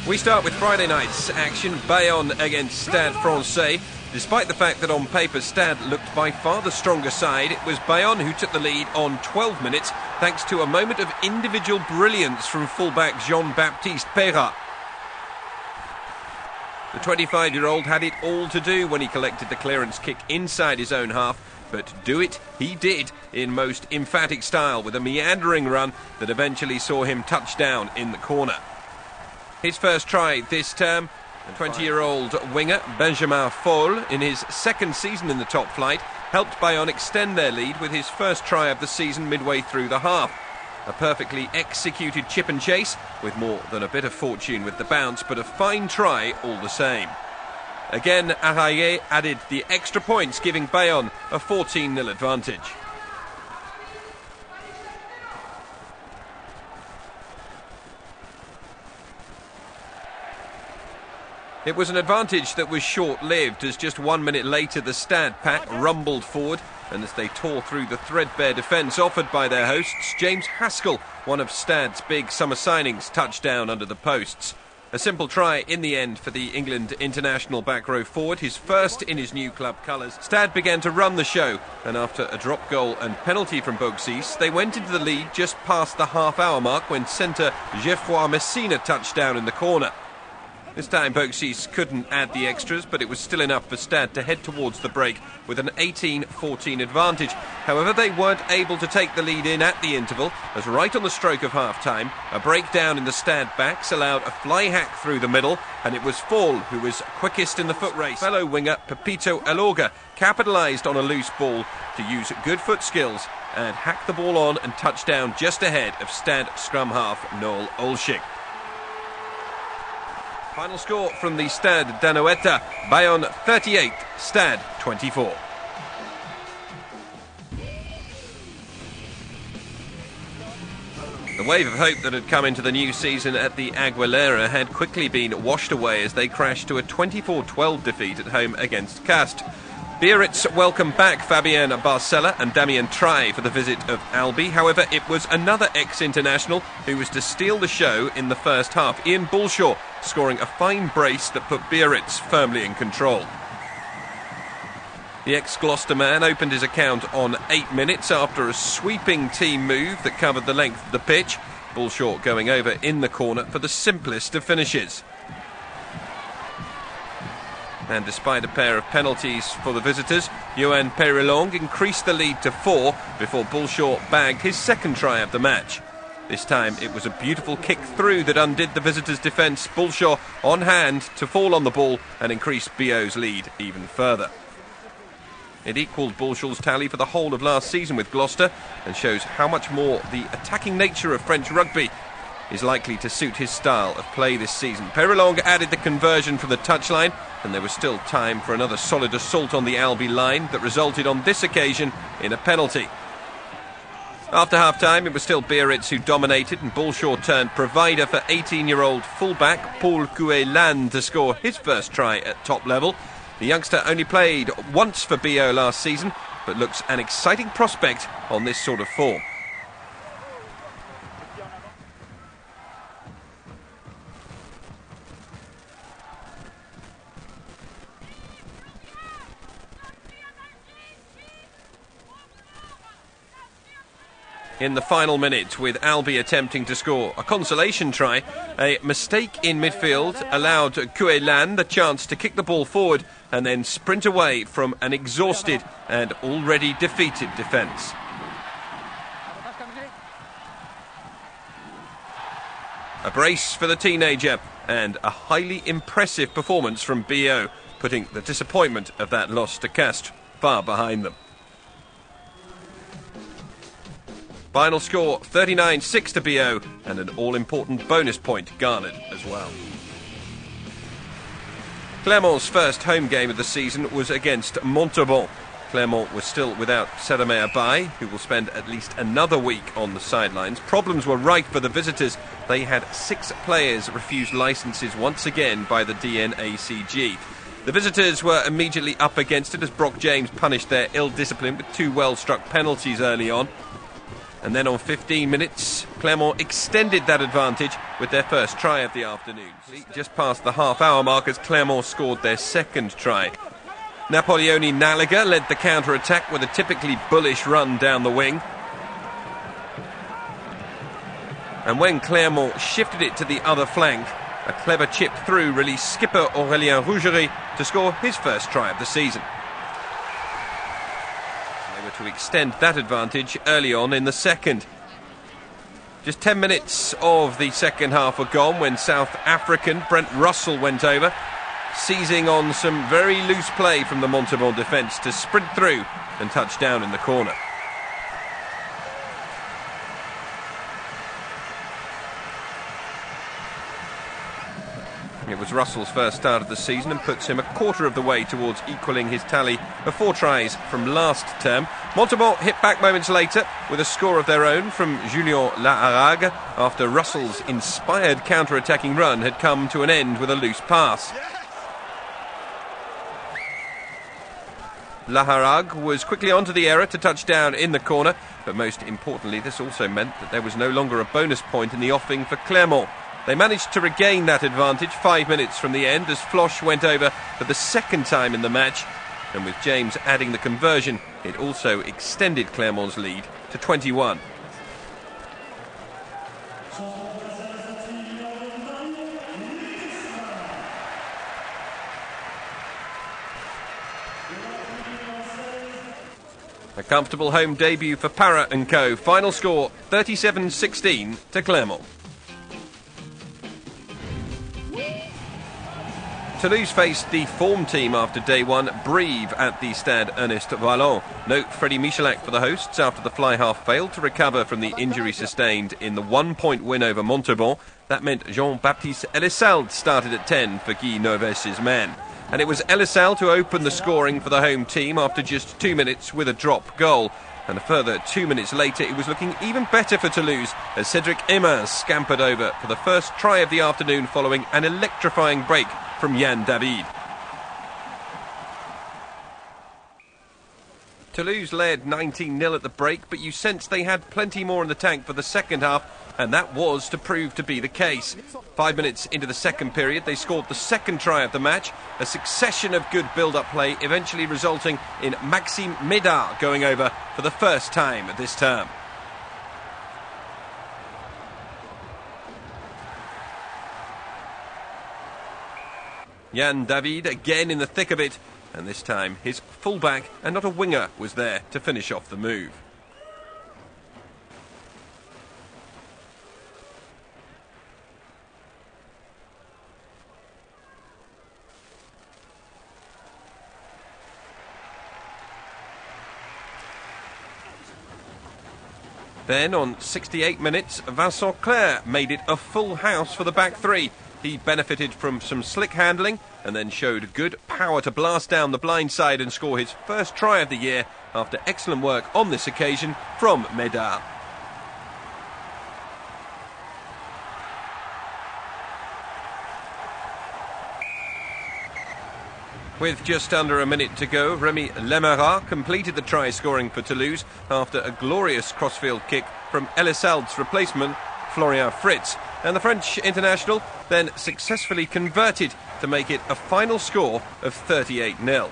We start with Friday night's action, Bayonne against Stade Francais. Despite the fact that on paper Stade looked by far the stronger side, it was Bayonne who took the lead on 12 minutes thanks to a moment of individual brilliance from fullback Jean-Baptiste Perrat. The 25-year-old had it all to do when he collected the clearance kick inside his own half, but do it he did in most emphatic style with a meandering run that eventually saw him touch down in the corner. His first try this term, the 20-year-old winger Benjamin Foll, in his second season in the top flight, helped Bayonne extend their lead with his first try of the season midway through the half. A perfectly executed chip and chase, with more than a bit of fortune with the bounce, but a fine try all the same. Again, Araye added the extra points, giving Bayonne a 14-0 advantage. It was an advantage that was short-lived, as just 1 minute later the Stade pack rumbled forward, and as they tore through the threadbare defence offered by their hosts, James Haskell, one of Stade's big summer signings, touched down under the posts. A simple try in the end for the England international back row forward, his first in his new club colours. Stade began to run the show, and after a drop goal and penalty from Boxis, they went into the lead just past the half-hour mark when centre Geoffroy Messina touched down in the corner. This time Boxis couldn't add the extras, but it was still enough for Stade to head towards the break with an 18-14 advantage. However, they weren't able to take the lead in at the interval, as right on the stroke of half-time, a breakdown in the Stade backs allowed a fly hack through the middle, and it was Fall who was quickest in the foot race. Fellow winger Pepito Elorga capitalised on a loose ball to use good foot skills and hack the ball on and touch down just ahead of Stade scrum half Noel Olschick. Final score from the Stade d'Anoeta, Bayonne 38, Stade 24. The wave of hope that had come into the new season at the Aguilera had quickly been washed away as they crashed to a 24-12 defeat at home against Castres. Biarritz welcomed back Fabien Barcella and Damien Traille for the visit of Albi. However, it was another ex-international who was to steal the show in the first half, Ian Bullshaw, scoring a fine brace that put Biarritz firmly in control. The ex-Gloucester man opened his account on 8 minutes after a sweeping team move that covered the length of the pitch, Bullshaw going over in the corner for the simplest of finishes. And despite a pair of penalties for the visitors, Yoann Peyrelongue increased the lead to 4 before Bullshaw bagged his second try of the match. This time it was a beautiful kick through that undid the visitors' defence. Bullshaw on hand to fall on the ball and increase BO's lead even further. It equalled Bullshaw's tally for the whole of last season with Gloucester and shows how much more the attacking nature of French rugby is likely to suit his style of play this season. Peyrelongue added the conversion from the touchline, and there was still time for another solid assault on the Albi line that resulted on this occasion in a penalty. After half-time, it was still Biarritz who dominated, and Bullshaw turned provider for 18-year-old fullback Paul Coué-Lannes to score his first try at top level. The youngster only played once for BO last season, but looks an exciting prospect on this sort of form. In the final minute, with Albi attempting to score a consolation try, a mistake in midfield allowed Coué-Lannes the chance to kick the ball forward and then sprint away from an exhausted and already defeated defence. A brace for the teenager and a highly impressive performance from BO, putting the disappointment of that loss to Castres far behind them. Final score 39-6 to BO, and an all-important bonus point garnered as well. Clermont's first home game of the season was against Montauban. Clermont was still without Séramé Abaye, who will spend at least another week on the sidelines. Problems were rife for the visitors. They had 6 players refused licences once again by the DNACG. The visitors were immediately up against it as Brock James punished their ill discipline with 2 well-struck penalties early on. And then on 15 minutes, Clermont extended that advantage with their first try of the afternoon. Just past the half-hour mark as Clermont scored their second try. Napoleone Naliga led the counter-attack with a typically bullish run down the wing. And when Clermont shifted it to the other flank, a clever chip through released skipper Aurélien Rougerie to score his first try of the season. They were to extend that advantage early on in the second. Just 10 minutes of the second half were gone when South African Brent Russell went over, seizing on some very loose play from the Montauban defence to sprint through and touch down in the corner. It was Russell's first start of the season and puts him a quarter of the way towards equalling his tally of 4 tries from last term. Montauban hit back moments later with a score of their own from Julien Laharague after Russell's inspired counter-attacking run had come to an end with a loose pass. Laharague was quickly onto the error to touch down in the corner, but most importantly this also meant that there was no longer a bonus point in the offing for Clermont. They managed to regain that advantage 5 minutes from the end as Floch went over for the second time in the match, and with James adding the conversion, it also extended Clermont's lead to 21. A comfortable home debut for Parra & Co. Final score 37-16 to Clermont. Toulouse faced the form team after day one, Brive, at the Stade Ernest Vallon. No Freddy Michalak for the hosts after the fly-half failed to recover from the injury sustained in the 1-point win over Montauban. That meant Jean-Baptiste Elissalde started at 10 for Guy Noves's men. And it was Elissalde who opened the scoring for the home team after just 2 minutes with a drop goal. And a further 2 minutes later, it was looking even better for Toulouse as Cédric Hémins scampered over for the first try of the afternoon following an electrifying break from Yann David. Toulouse led 19-0 at the break, but you sensed they had plenty more in the tank for the second half, and that was to prove to be the case. 5 minutes into the second period, they scored the second try of the match, a succession of good build-up play, eventually resulting in Maxime Médard going over for the first time this term. Yann David again in the thick of it, and this time his fullback and not a winger was there to finish off the move. Then on 68 minutes, Vincent Clerc made it a full house for the back three. He benefited from some slick handling and then showed good power to blast down the blind side and score his first try of the year after excellent work on this occasion from Médard. With just under a minute to go, Rémi Lemera completed the try scoring for Toulouse after a glorious crossfield kick from Elissalde's replacement, Florian Fritz. And the French international then successfully converted to make it a final score of 38-0.